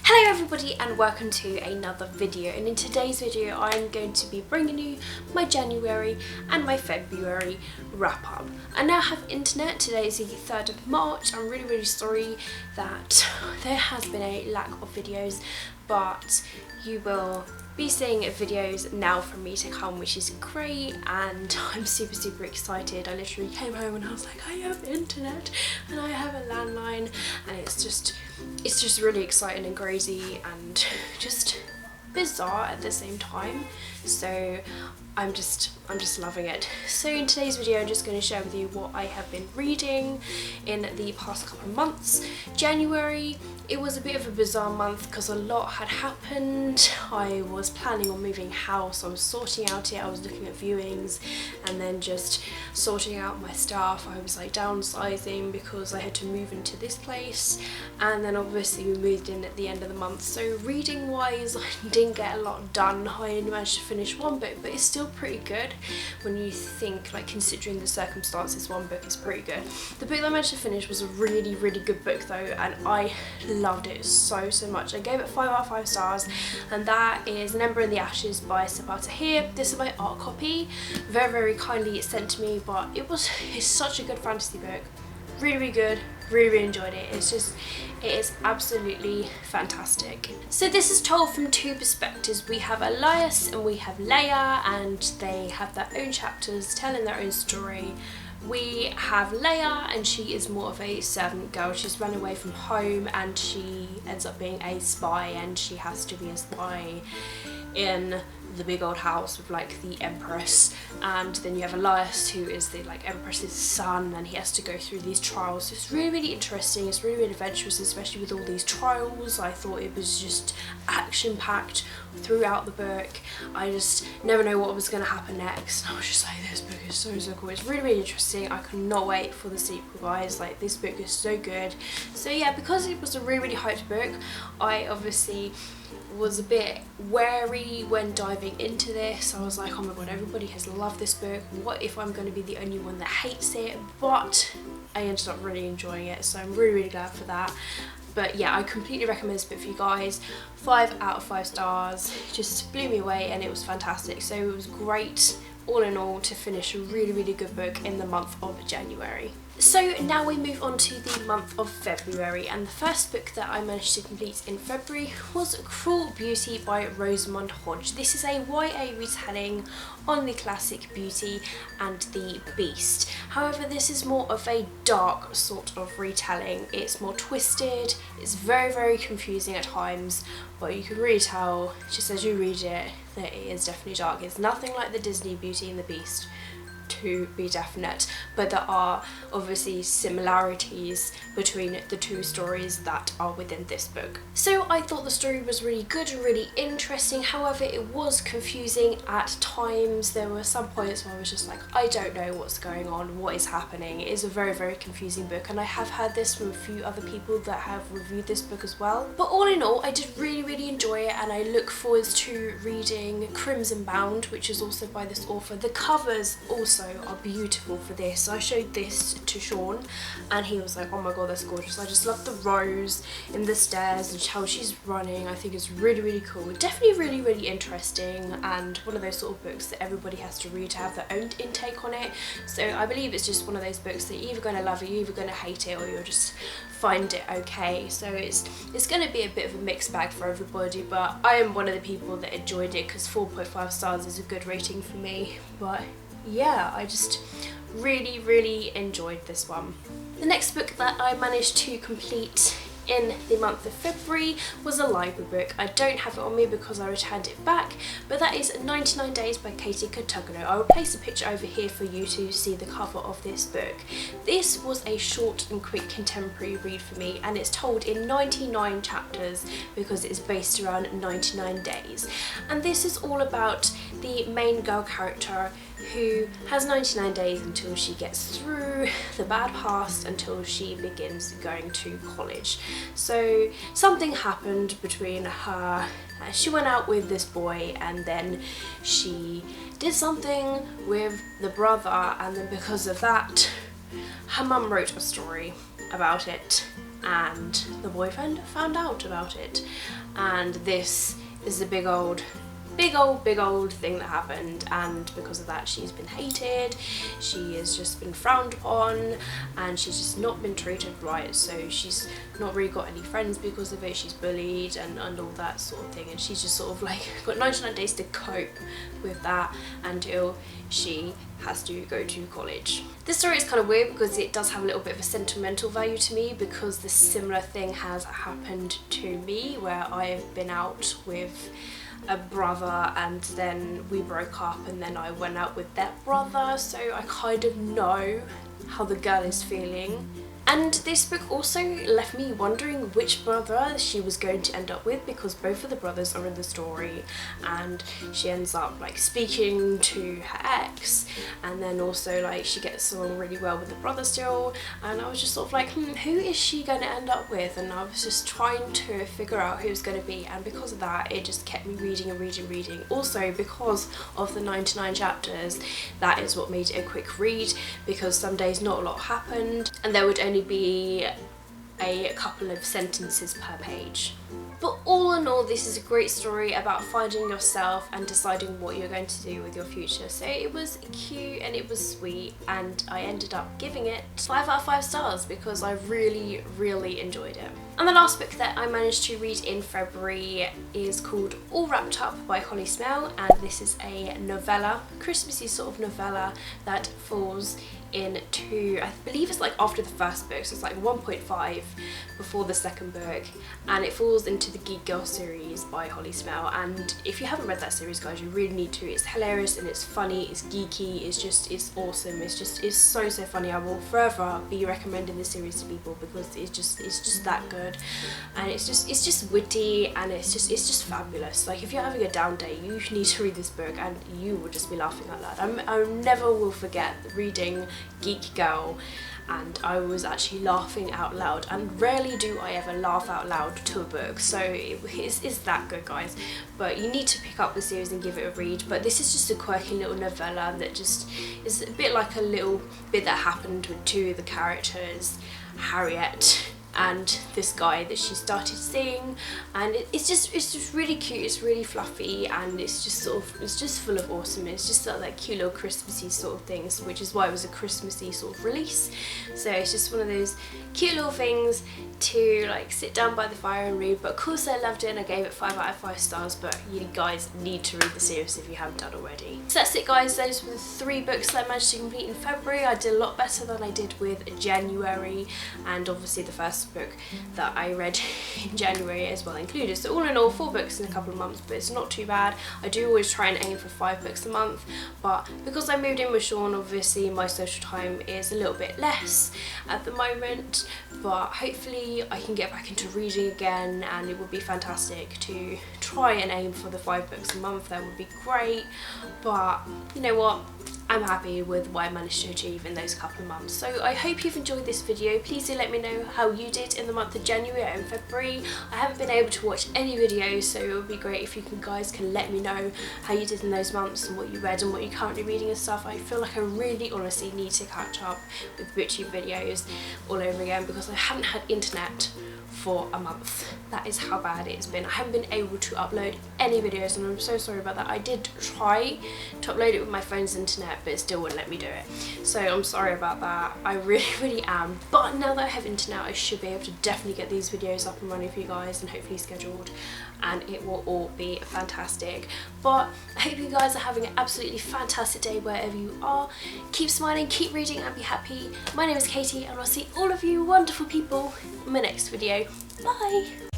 Hello everybody and welcome to another video, and in today's video I'm going to be bringing you my January and my February wrap up. I now have internet. Today is the 3rd of March. I'm really sorry that there has been a lack of videos, but you will be seeing videos now from me to come, which is great, and I'm super excited. I literally came home and I was like, I have internet and I have a landline, and it's just really exciting and crazy and just bizarre at the same time. So I'm just loving it. So in today's video I'm just going to share with you what I have been reading in the past couple of months. January, it was a bit of a bizarre month because a lot had happened. I was planning on moving house, I was sorting out it, I was looking at viewings and then just sorting out my stuff. I was like downsizing because I had to move into this place, and then obviously we moved in at the end of the month. So reading wise I didn't get a lot done. I only managed to finish one book, but it's still pretty good when you think, like, considering the circumstances, one book is pretty good. The book that I managed to finish was a really good book though, and I loved it so much. I gave it 5 out of 5 stars, and that is An Ember in the Ashes by Sabata here. This is my art copy, very kindly sent to me, but it's such a good fantasy book. Really good, really enjoyed it. It is absolutely fantastic. So this is told from two perspectives. We have Elias and we have Leia, and they have their own chapters telling their own story. We have Leia, and she is more of a servant girl. She's run away from home and she ends up being a spy, and she has to be a spy in the big old house with like the Empress. And then you have Elias, who is the Empress's son, and he has to go through these trials. So it's really interesting, it's really adventurous, especially with all these trials. I thought it was just action packed throughout the book. I just never know what was going to happen next. I was just like, this book is so cool. It's really interesting. I cannot wait for the sequel, guys. Like, this book is so good. So yeah, because it was a really hyped book, I obviously was a bit wary when diving into this. I was like, oh my god, everybody has loved this book. What if I'm going to be the only one that hates it? But I ended up really enjoying it, so I'm really glad for that. But yeah, I completely recommend this book for you guys. 5 out of 5 stars. Just blew me away and it was fantastic. So it was great all in all to finish a really good book in the month of January. So now we move on to the month of February, and the first book that I managed to complete in February was Cruel Beauty by Rosamund Hodge. This is a YA retelling on the classic Beauty and the Beast. However, this is more of a dark sort of retelling. It's more twisted, it's very confusing at times, but you can really tell just as you read it that it is definitely dark. It's nothing like the Disney Beauty and the Beast, to be definite, but there are obviously similarities between the two stories that are within this book. So I thought the story was really good and really interesting. However, it was confusing at times. There were some points where I was just like, I don't know what's going on, what is happening. It is a very confusing book, and I have heard this from a few other people that have reviewed this book as well. But all in all, I did really enjoy it, and I look forward to reading Crimson Bound, which is also by this author. The covers also are beautiful for this. I showed this to Sean and he was like, oh my god, that's gorgeous. I just love the rose in the stairs and how she's running. I think it's really cool. Definitely really interesting, and one of those sort of books that everybody has to read to have their own intake on it. So I believe it's just one of those books that you're either going to love it, you're either going to hate it, or you'll just find it okay. So it's going to be a bit of a mixed bag for everybody, but I am one of the people that enjoyed it because 4.5 stars is a good rating for me. But yeah, I just really enjoyed this one. The next book that I managed to complete in the month of February was a library book. I don't have it on me because I returned it back, but that is 99 Days by Katie Cotugno. I will place a picture over here for you to see the cover of this book. This was a short and quick contemporary read for me, and it's told in 99 chapters because it's based around 99 days. And this is all about the main girl character who has 99 days until she gets through the bad past, until she begins going to college. So something happened between her. She went out with this boy, and then she did something with the brother, and then because of that her mum wrote a story about it, and the boyfriend found out about it, and this is a big old thing that happened, and because of that she's been hated, she has just been frowned upon, and she's just not been treated right, so she's not really got any friends because of it. She's bullied and all that sort of thing, and she's just sort of like got 99 days to cope with that until she has to go to college. This story is kind of weird because it does have a little bit of a sentimental value to me, because the similar thing has happened to me where I have been out with a brother and then we broke up, and then I went out with that brother, so I kind of know how the girl is feeling. And this book also left me wondering which brother she was going to end up with, because both of the brothers are in the story, and she ends up like speaking to her ex, and then also like she gets along really well with the brother still, and I was just sort of like, who is she going to end up with? And I was just trying to figure out who it was going to be, and because of that it just kept me reading and reading. Also because of the 99 chapters, that is what made it a quick read, because some days not a lot happened and there would only be a couple of sentences per page. But all in all, this is a great story about finding yourself and deciding what you're going to do with your future. So it was cute and it was sweet, and I ended up giving it 5 out of 5 stars because I really enjoyed it. And the last book that I managed to read in February is called All Wrapped Up by Holly Smell, and this is a novella, Christmassy sort of novella that falls into, I believe it's like after the first book, so it's like 1.5 before the second book, and it falls into the Geek Girl series by Holly Smell. And if you haven't read that series, guys, you really need to. It's hilarious and it's funny, it's geeky, it's awesome, it's so funny. I will forever be recommending this series to people because it's just that good, and it's just witty, and it's just fabulous. Like if you're having a down day, you need to read this book and you will just be laughing out loud. I never will forget reading Geek Girl, and I was actually laughing out loud, and rarely do I ever laugh out loud to a book, so it's that good, guys. But you need to pick up the series and give it a read. But this is just a quirky little novella that just is a bit like a little bit that happened with two of the characters, Harriet and this guy that she started seeing, and it's just really cute, it's really fluffy, and it's just full of awesomeness. It's just sort of like cute little Christmassy sort of things, which is why it was a Christmassy sort of release. So it's just one of those cute little things to like sit down by the fire and read. But of course I loved it and I gave it 5 out of 5 stars, but you guys need to read the series if you haven't done already. So that's it, guys. Those were the 3 books that I managed to complete in February. I did a lot better than I did with January, and obviously the first book that I read in January as well included. So all in all, 4 books in a couple of months, but it's not too bad. I do always try and aim for 5 books a month, but because I moved in with Sean, obviously my social time is a little bit less at the moment, but hopefully I can get back into reading again, and it would be fantastic to try and aim for the 5 books a month. That would be great, but you know what, I'm happy with what I managed to achieve in those couple of months. So I hope you've enjoyed this video. Please do let me know how you did in the month of January and February. I haven't been able to watch any videos, so it would be great if you guys can let me know how you did in those months and what you read and what you're currently reading and stuff. I feel like I really honestly need to catch up with BookTube videos all over again, because I haven't had internet for a month. That is how bad it's been. I haven't been able to upload any videos, and I'm so sorry about that. I did try to upload it with my phone's internet, but it still wouldn't let me do it. So I'm sorry about that. I really am. But now that I have internet, I should be able to definitely get these videos up and running for you guys, and hopefully scheduled, and it will all be fantastic. But I hope you guys are having an absolutely fantastic day wherever you are. Keep smiling, keep reading, and be happy. My name is Katie, and I'll see all of you wonderful people in my next video. Bye!